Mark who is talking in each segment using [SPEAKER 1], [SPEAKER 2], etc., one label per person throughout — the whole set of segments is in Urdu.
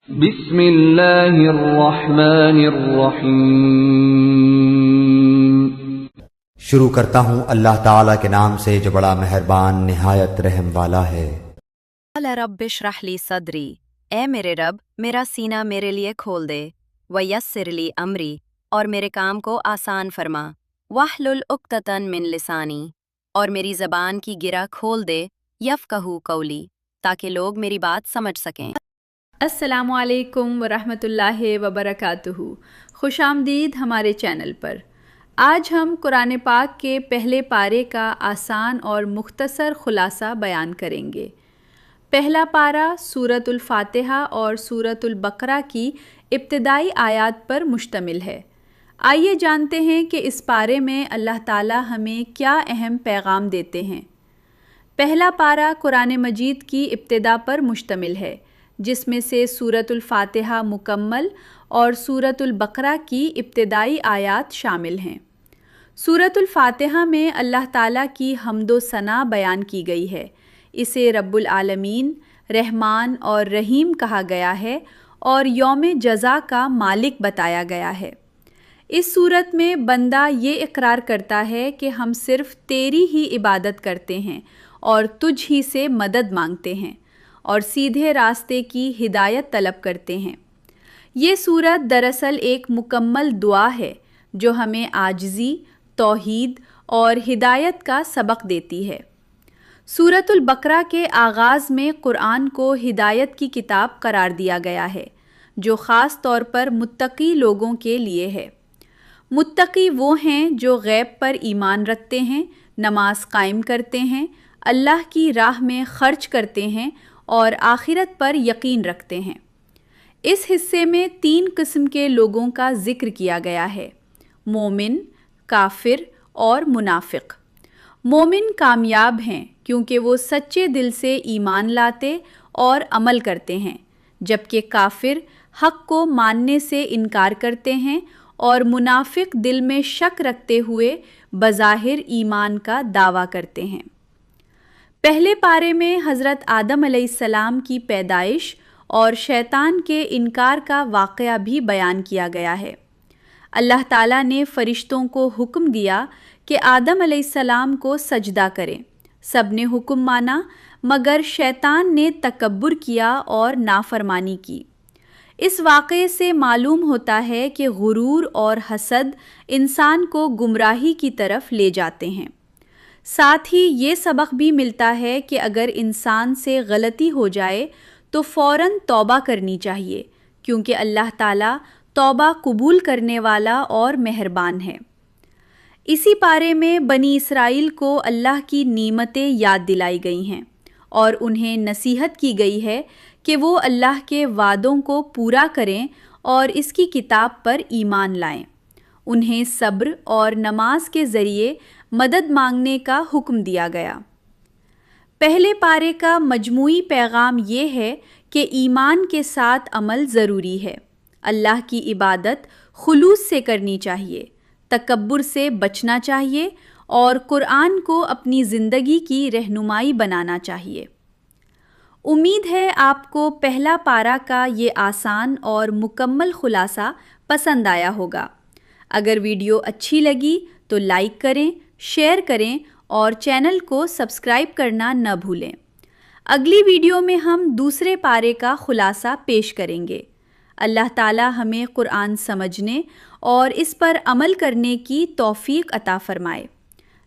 [SPEAKER 1] بسم اللہ الرحمن الرحیم۔
[SPEAKER 2] شروع کرتا ہوں اللہ تعالیٰ کے نام سے جو بڑا مہربان نہایت رحم والا ہے۔
[SPEAKER 3] قال رب اشرح لی صدری، اے میرے رب میرا سینہ میرے لیے کھول دے، ویسر لی امری، اور میرے کام کو آسان فرما، واحلل عقدۃ من لسانی، اور میری زبان کی گرہ کھول دے، یفقہوا قولی، تاکہ لوگ میری بات سمجھ سکیں۔
[SPEAKER 4] السلام علیکم ورحمۃ اللہ وبرکاتہ، خوش آمدید ہمارے چینل پر۔ آج ہم قرآن پاک کے پہلے پارے کا آسان اور مختصر خلاصہ بیان کریں گے۔ پہلا پارہ سورۃ الفاتحہ اور سورۃ البقرہ کی ابتدائی آیات پر مشتمل ہے۔ آئیے جانتے ہیں کہ اس پارے میں اللہ تعالیٰ ہمیں کیا اہم پیغام دیتے ہیں۔ پہلا پارہ قرآن مجید کی ابتدا پر مشتمل ہے، جس میں سے سورۃ الفاتحہ مکمل اور سورۃ البقرہ کی ابتدائی آیات شامل ہیں۔ سورۃ الفاتحہ میں اللہ تعالیٰ کی حمد و ثنا بیان کی گئی ہے۔ اسے رب العالمین، رحمان اور رحیم کہا گیا ہے اور یوم جزا کا مالک بتایا گیا ہے۔ اس صورت میں بندہ یہ اقرار کرتا ہے کہ ہم صرف تیری ہی عبادت کرتے ہیں اور تجھ ہی سے مدد مانگتے ہیں اور سیدھے راستے کی ہدایت طلب کرتے ہیں۔ یہ سورت دراصل ایک مکمل دعا ہے جو ہمیں عاجزی، توحید اور ہدایت کا سبق دیتی ہے۔ سورۃ البقرہ کے آغاز میں قرآن کو ہدایت کی کتاب قرار دیا گیا ہے، جو خاص طور پر متقی لوگوں کے لیے ہے۔ متقی وہ ہیں جو غیب پر ایمان رکھتے ہیں، نماز قائم کرتے ہیں، اللہ کی راہ میں خرچ کرتے ہیں اور آخرت پر یقین رکھتے ہیں۔ اس حصے میں 3 قسم کے لوگوں کا ذکر کیا گیا ہے: مومن، کافر اور منافق۔ مومن کامیاب ہیں کیونکہ وہ سچے دل سے ایمان لاتے اور عمل کرتے ہیں، جبکہ کافر حق کو ماننے سے انکار کرتے ہیں اور منافق دل میں شک رکھتے ہوئے بظاہر ایمان کا دعویٰ کرتے ہیں۔ پہلے پارے میں حضرت آدم علیہ السلام کی پیدائش اور شیطان کے انکار کا واقعہ بھی بیان کیا گیا ہے۔ اللہ تعالیٰ نے فرشتوں کو حکم دیا کہ آدم علیہ السلام کو سجدہ کریں۔ سب نے حکم مانا مگر شیطان نے تکبر کیا اور نافرمانی کی۔ اس واقعے سے معلوم ہوتا ہے کہ غرور اور حسد انسان کو گمراہی کی طرف لے جاتے ہیں۔ ساتھ ہی یہ سبق بھی ملتا ہے کہ اگر انسان سے غلطی ہو جائے تو فوراً توبہ کرنی چاہیے، کیونکہ اللہ تعالیٰ توبہ قبول کرنے والا اور مہربان ہے۔ اسی پارے میں بنی اسرائیل کو اللہ کی نعمتیں یاد دلائی گئی ہیں اور انہیں نصیحت کی گئی ہے کہ وہ اللہ کے وعدوں کو پورا کریں اور اس کی کتاب پر ایمان لائیں۔ انہیں صبر اور نماز کے ذریعے مدد مانگنے کا حکم دیا گیا۔ پہلے پارے کا مجموعی پیغام یہ ہے کہ ایمان کے ساتھ عمل ضروری ہے، اللہ کی عبادت خلوص سے کرنی چاہیے، تکبر سے بچنا چاہیے اور قرآن کو اپنی زندگی کی رہنمائی بنانا چاہیے۔ امید ہے آپ کو پہلا پارہ کا یہ آسان اور مکمل خلاصہ پسند آیا ہوگا۔ اگر ویڈیو اچھی لگی تو لائک کریں، شیئر کریں اور چینل کو سبسکرائب کرنا نہ بھولیں۔ اگلی ویڈیو میں ہم دوسرے پارے کا خلاصہ پیش کریں گے۔ اللہ تعالی ہمیں قرآن سمجھنے اور اس پر عمل کرنے کی توفیق عطا فرمائے۔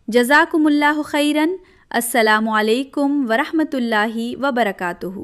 [SPEAKER 4] جزاکم اللہ خیراً۔ السلام علیکم ورحمۃ اللہ وبرکاتہ۔